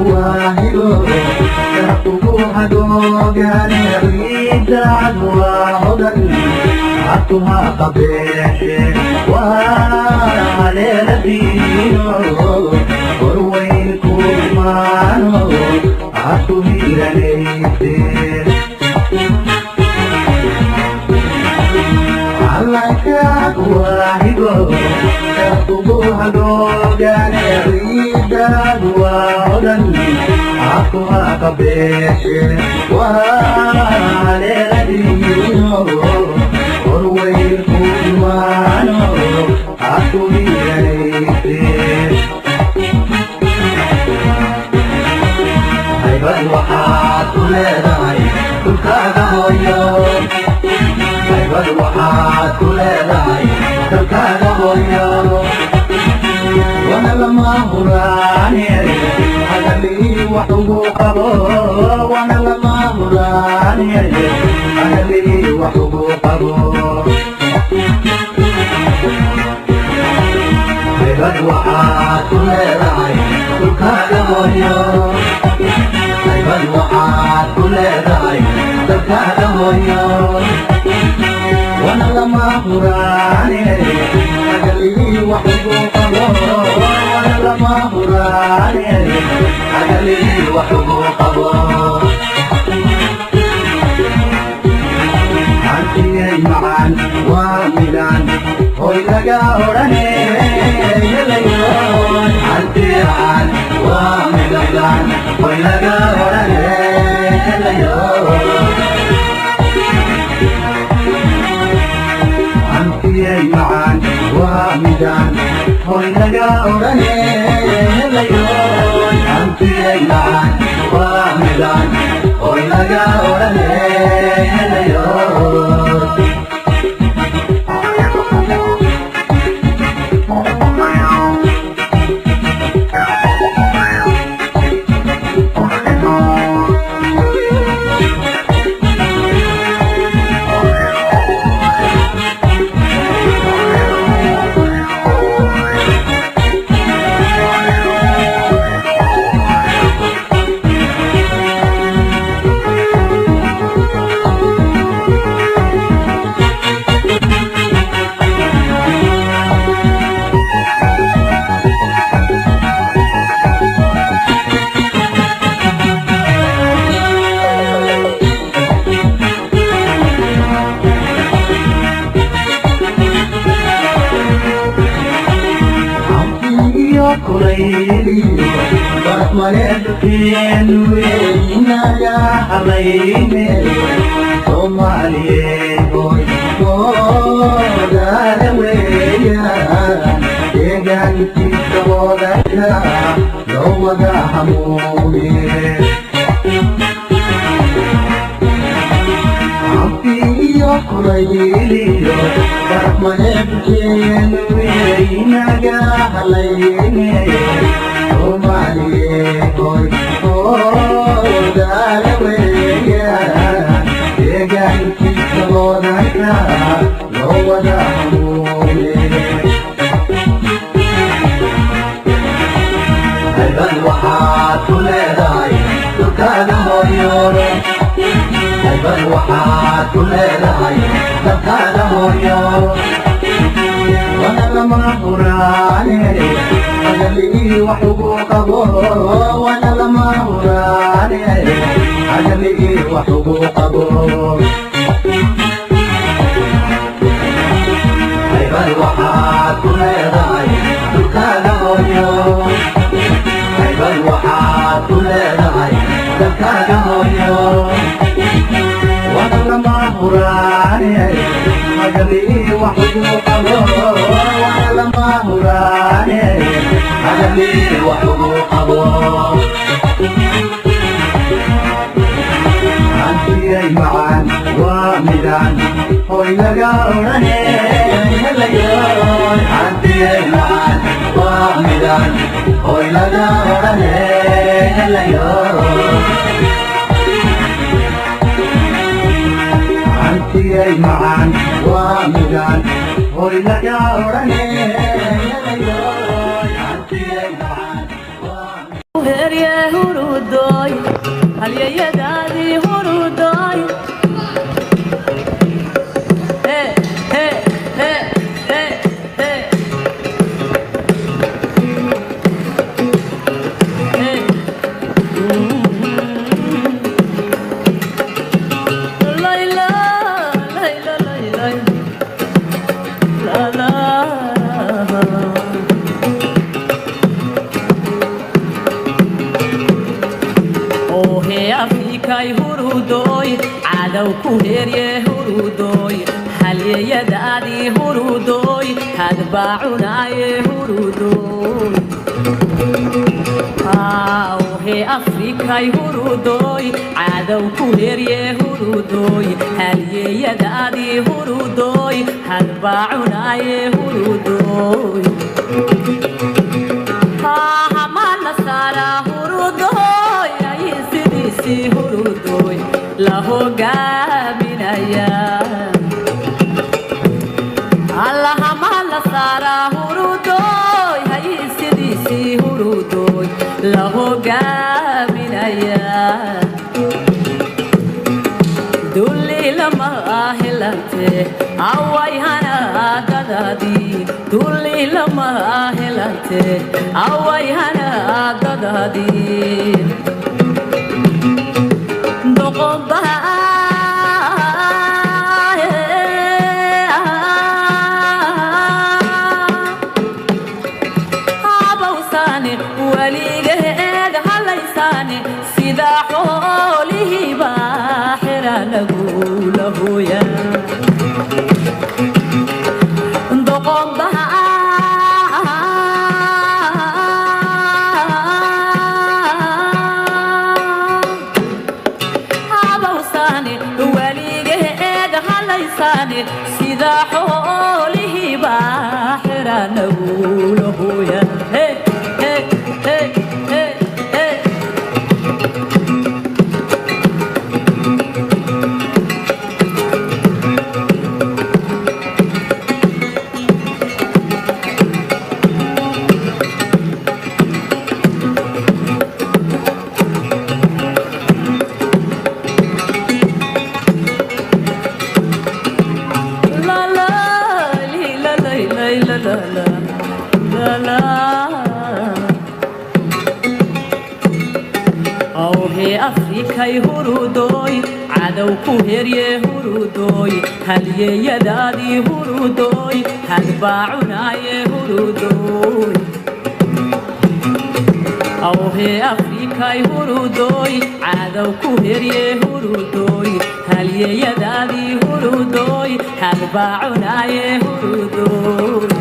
واهلو يحبوها دوغان يريد عدواهدن عطوها قبيح وعلى دينو وروينكم مانو عطوه لليسير عليك واهلو يحبوها دوغان يريد عدواهدن عطوها قبيح وعلى دينو وروينكم مانو عطوه لليسير هيبان waxaad ku leedahay dhulkaaga hooyo هيبان waxaad ku leedahay dhulkaaga hooyo wana lama huraane hadalii wax ugu qabo wana lama huraane hadalii wax ugu qabo هيبان waxaad ku leedahay dhulkaaga hooyo هيبان waxaad ku leedahay dhulkaaga hooyo wana lama huraane hadalii wax ugu qabo wana lama huraane hadalii wax ugu qabo عندي معان وميلان هوي لقى وراني يليون عندي معان وميلان هوي لقى وراني يليون عندي معان وميلان هوي لقى وراني يليون عندي معان وميلان هوي لقى وراني يليون كليلي بسملت فين وينا يا حبيبي صومالي بوي دار ويا يجانتي سودك لو ودا همومي عمتي كليلي بسملت فين وينا يا حبيبي هيبان waxaad ku leedahay dhulkaaga hooyo هيبان waxaad ku leedahay dhulkaaga hooyo wana lama huraane hadalii wax ugu qabo wana lama huraane hadalii wax ugu qabo هيبان waxaad ku leedahay dhulkaaga hooyo هيبان waxaad ku leedahay dhulkaaga hooyo wana lama huraane hadalii wax ugu qabo wana lama huraane hadalii wax ugu qabo عندي معان وميلان هوي لقى وراني يليون عندي معان وميلان هوي لقى وراني يليون عندي معان وميلان هوي لقى وراني يليون عندي معان وميلان halyayadaadii hurudooy Afrikay hurudooy cadow ku heerye hurudooy halyayadaadii hurudooy hadbaa cunaaye hurudooy Afrikay hurudooy cadow ku heerye hurudooy halyayadaadii hurudooy hadbaa cunaaye hurudooy hamana sara hurudooy hurudooy la hogaaminaya allahama la saara hurudooy haysidiisii hurudooy la hogaaminaya dulli lama helante away hanaagadaadii dulli lama helante away hanaagadaadii sida xoolihi baaxira nagulahoya Afrikay hurudooy cadow ku heerye hurudooy halyayadaadii hurudooy hadbaa cunaaye hurudooy Afrikay hurudooy cadow ku heerye hurudooy halyayadaadii hurudooy hadbaa cunaaye hurudooy